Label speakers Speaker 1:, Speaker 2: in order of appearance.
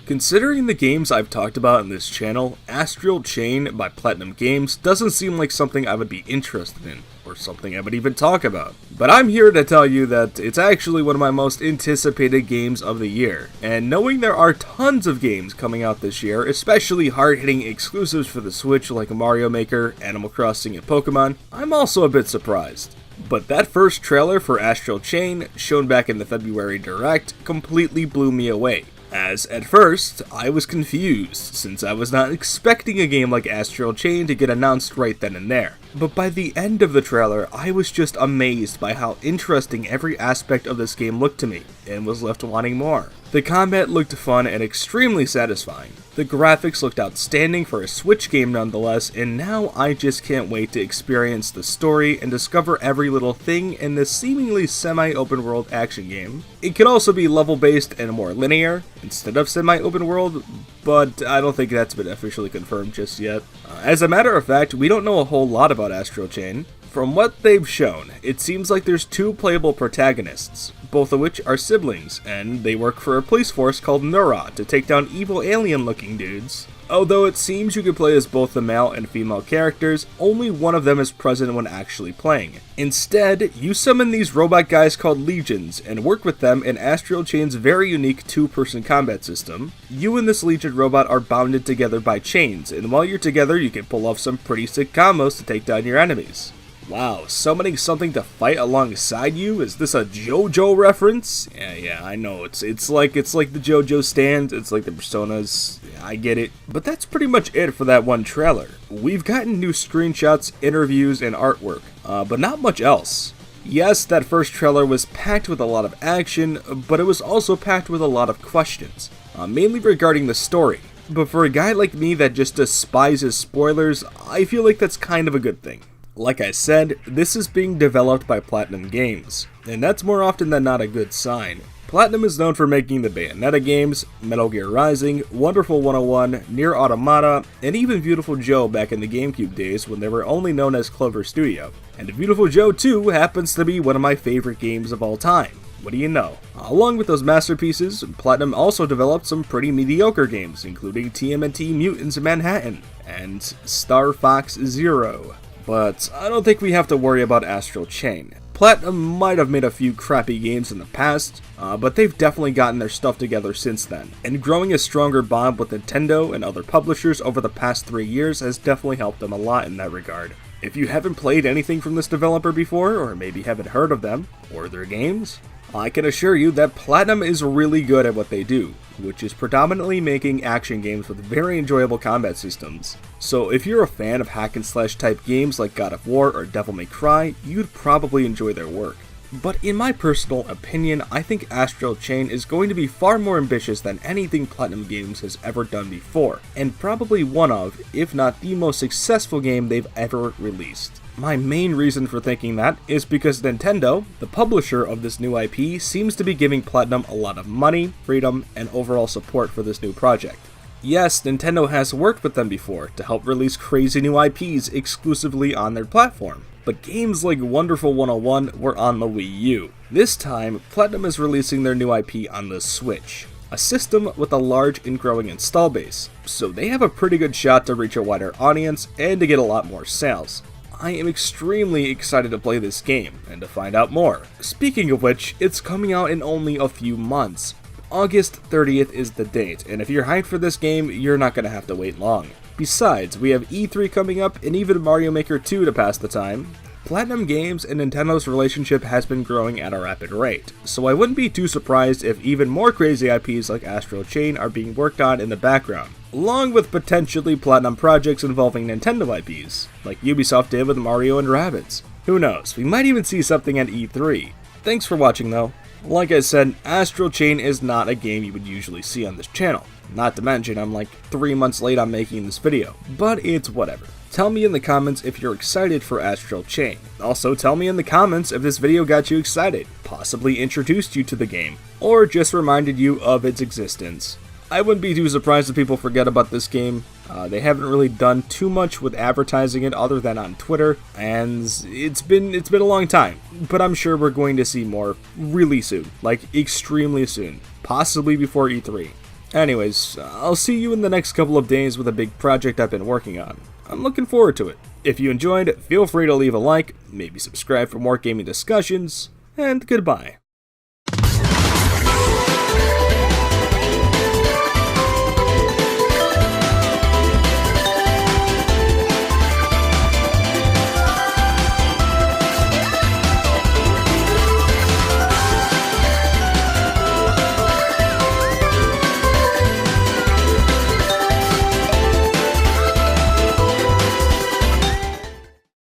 Speaker 1: Considering the games I've talked about in this channel, Astral Chain by PlatinumGames doesn't seem like something I would be interested in, or something I would even talk about. But I'm here to tell you that it's actually one of my most anticipated games of the year, and knowing there are tons of games coming out this year, especially hard-hitting exclusives for the Switch like Mario Maker, Animal Crossing, and Pokemon, I'm also a bit surprised. But that first trailer for Astral Chain, shown back in the February Direct, completely blew me away. As, at first, I was confused, since I was not expecting a game like Astral Chain to get announced right then and there. But by the end of the trailer, I was just amazed by how interesting every aspect of this game looked to me, and was left wanting more. The combat looked fun and extremely satisfying. The graphics looked outstanding for a Switch game nonetheless, and now I just can't wait to experience the story and discover every little thing in this seemingly semi-open world action game. It could also be level-based and more linear, instead of semi-open world, but I don't think that's been officially confirmed just yet. As a matter of fact, we don't know a whole lot about Astral Chain. From what they've shown, it seems like there's two playable protagonists, both of which are siblings, and they work for a police force called Nura to take down evil alien-looking dudes. Although it seems you can play as both the male and female characters, only one of them is present when actually playing. Instead, you summon these robot guys called Legions, and work with them in Astral Chain's very unique two-person combat system. You and this Legion robot are bounded together by chains, and while you're together you can pull off some pretty sick combos to take down your enemies. Wow, summoning something to fight alongside you? Is this a JoJo reference? Yeah, I know. It's like the JoJo stand, it's like the Personas. Yeah, I get it. But that's pretty much it for that one trailer. We've gotten new screenshots, interviews, and artwork, but not much else. Yes, that first trailer was packed with a lot of action, but it was also packed with a lot of questions, mainly regarding the story. But for a guy like me that just despises spoilers, I feel like that's kind of a good thing. Like I said, this is being developed by PlatinumGames, and that's more often than not a good sign. Platinum is known for making the Bayonetta games, Metal Gear Rising, Wonderful 101, Nier Automata, and even Beautiful Joe back in the GameCube days when they were only known as Clover Studio. And Beautiful Joe 2 happens to be one of my favorite games of all time. What do you know? Along with those masterpieces, Platinum also developed some pretty mediocre games, including TMNT Mutants Manhattan and Star Fox Zero. But I don't think we have to worry about Astral Chain. Platinum might have made a few crappy games in the past, but they've definitely gotten their stuff together since then, and growing a stronger bond with Nintendo and other publishers over the past 3 years has definitely helped them a lot in that regard. If you haven't played anything from this developer before, or maybe haven't heard of them, or their games, I can assure you that Platinum is really good at what they do, which is predominantly making action games with very enjoyable combat systems. So if you're a fan of hack and slash type games like God of War or Devil May Cry, you'd probably enjoy their work. But in my personal opinion, I think Astral Chain is going to be far more ambitious than anything PlatinumGames has ever done before, and probably one of, if not the most successful game they've ever released. My main reason for thinking that is because Nintendo, the publisher of this new IP, seems to be giving Platinum a lot of money, freedom, and overall support for this new project. Yes, Nintendo has worked with them before to help release crazy new IPs exclusively on their platform, but games like Wonderful 101 were on the Wii U. This time, Platinum is releasing their new IP on the Switch, a system with a large and growing install base, so they have a pretty good shot to reach a wider audience and to get a lot more sales. I am extremely excited to play this game, and to find out more. Speaking of which, it's coming out in only a few months. August 30th is the date, and if you're hyped for this game, you're not going to have to wait long. Besides, we have E3 coming up, and even Mario Maker 2 to pass the time. PlatinumGames and Nintendo's relationship has been growing at a rapid rate, so I wouldn't be too surprised if even more crazy IPs like Astral Chain are being worked on in the background, along with potentially Platinum projects involving Nintendo IPs, like Ubisoft did with Mario and Rabbids. Who knows, we might even see something at E3. Thanks for watching though. Like I said, Astral Chain is not a game you would usually see on this channel. Not to mention, I'm like 3 months late on making this video, but it's whatever. Tell me in the comments if you're excited for Astral Chain. Also, tell me in the comments if this video got you excited, possibly introduced you to the game, or just reminded you of its existence. I wouldn't be too surprised if people forget about this game. They haven't really done too much with advertising it other than on Twitter, and it's been a long time. But I'm sure we're going to see more really soon, like extremely soon, possibly before E3. Anyways, I'll see you in the next couple of days with a big project I've been working on. I'm looking forward to it. If you enjoyed, feel free to leave a like, maybe subscribe for more gaming discussions, and goodbye.